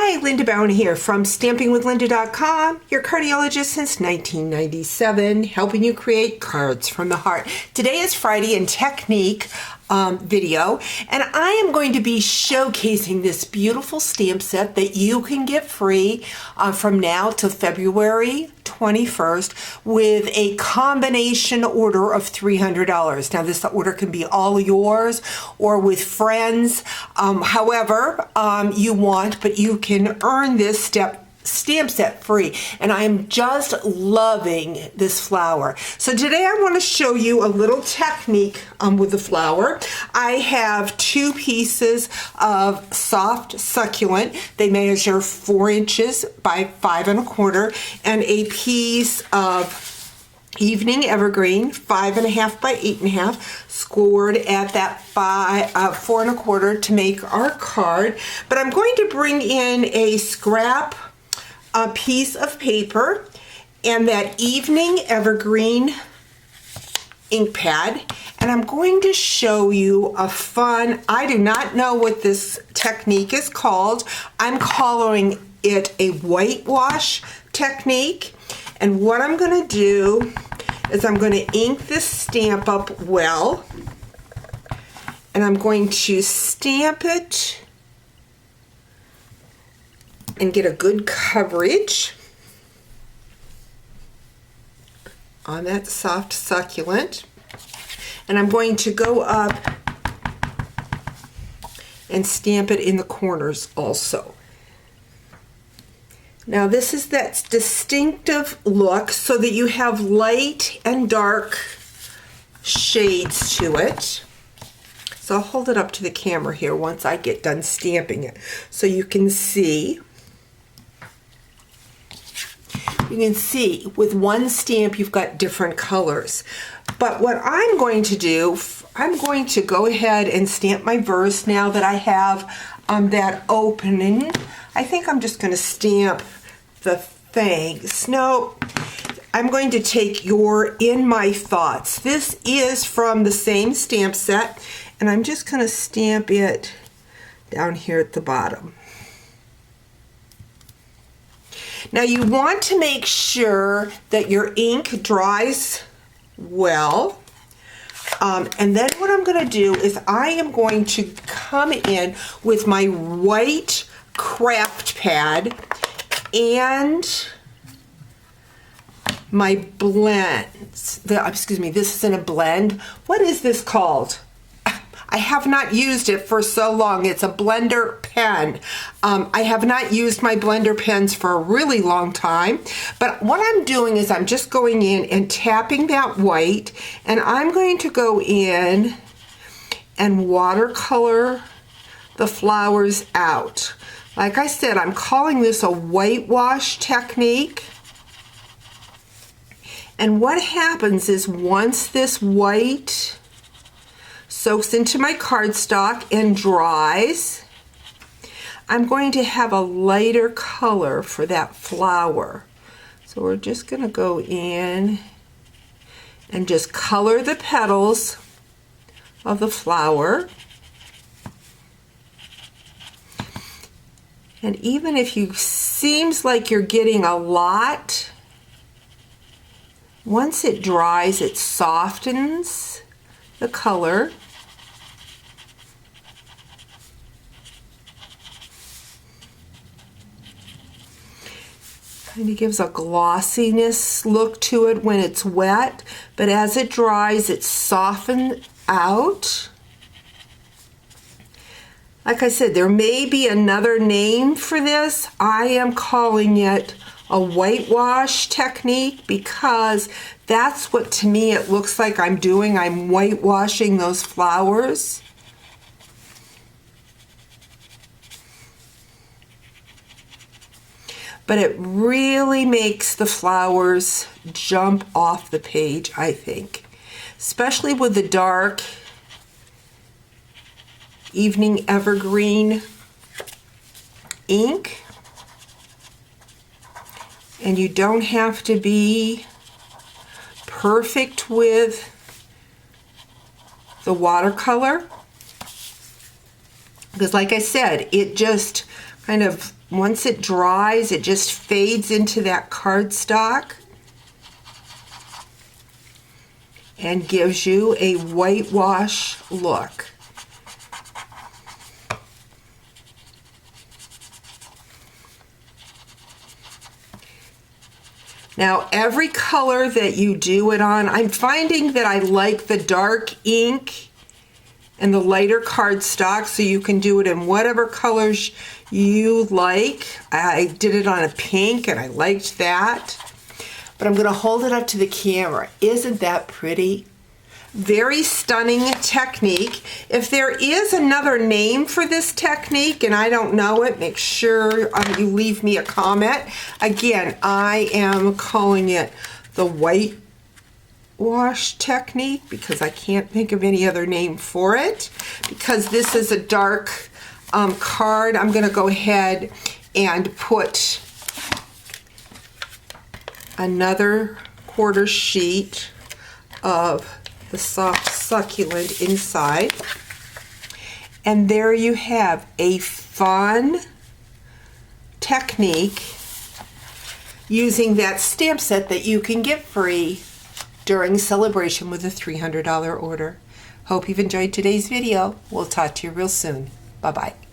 Hi, Linda Bowen here from stampingwithlinda.com, your cardiologist since 1997, helping you create cards from the heart. Today is Friday and Technique video, and I am going to be showcasing this beautiful stamp set that you can get free from now till February 21st with a combination order of $300. Now this order can be all yours or with friends, however you want, but you can earn this stamp set free, and I am just loving this flower. So today I want to show you a little technique with the flower. I have two pieces of soft succulent. They measure 4 inches by 5 1/4, and a piece of evening evergreen 5 1/2 by 8 1/2, scored at that 4 1/4 to make our card. But I'm going to bring in a scrap piece of paper and that evening evergreen ink pad, and I'm going to show you a fun, I do not know what this technique is called. I'm calling it a whitewash technique, and what I'm going to do is I'm going to ink this stamp up well, and I'm going to stamp it and get a good coverage on that soft succulent. And I'm going to go up and stamp it in the corners also. Now this is that distinctive look so that you have light and dark shades to it. So I'll hold it up to the camera here once I get done stamping it so you can see. You can see with one stamp you've got different colors. But what I'm going to do, I'm going to go ahead and stamp my verse now that I have that opening. I think I'm just going to stamp the thanks. No, I'm going to take your In My Thoughts. This is from the same stamp set, and I'm just going to stamp it down here at the bottom. Now you want to make sure that your ink dries well, and then what I'm going to do is I am going to come in with my white craft pad and my blends. Excuse me, this isn't a blend. What is this called? I have not used it for so long. It's a blender pen. I have not used my blender pens for a really long time, but what I'm doing is I'm just going in and tapping that white, and I'm going to go in and watercolor the flowers out. Like I said, I'm calling this a whitewash technique. And what happens is once this white soaks into my cardstock and dries, I'm going to have a lighter color for that flower. So we're just going to go in and just color the petals of the flower. And even if you seems like you're getting a lot, once it dries, it softens the color. Kind of gives a glossiness look to it when it's wet, but as it dries, it softens out. Like I said, there may be another name for this. I am calling it a whitewash technique because that's what, to me, it looks like I'm doing. I'm whitewashing those flowers. But it really makes the flowers jump off the page, I think. Especially with the dark evening evergreen ink. And you don't have to be perfect with the watercolor, because like I said, it just kind of once it dries, it just fades into that cardstock and gives you a whitewash look. Now, every color that you do it on, I'm finding that I like the dark ink and the lighter cardstock, so you can do it in whatever colors you like. I did it on a pink and I liked that. But I'm going to hold it up to the camera. Isn't that pretty? Very stunning technique. If there is another name for this technique and I don't know it, make sure you leave me a comment. Again, I am calling it the white wash technique because I can't think of any other name for it. Because this is a dark card, I'm going to go ahead and put another quarter sheet of the soft succulent inside. And there you have a fun technique using that stamp set that you can get free during Sale-a-Bration with a $300 order. Hope you've enjoyed today's video. We'll talk to you real soon. Bye-bye.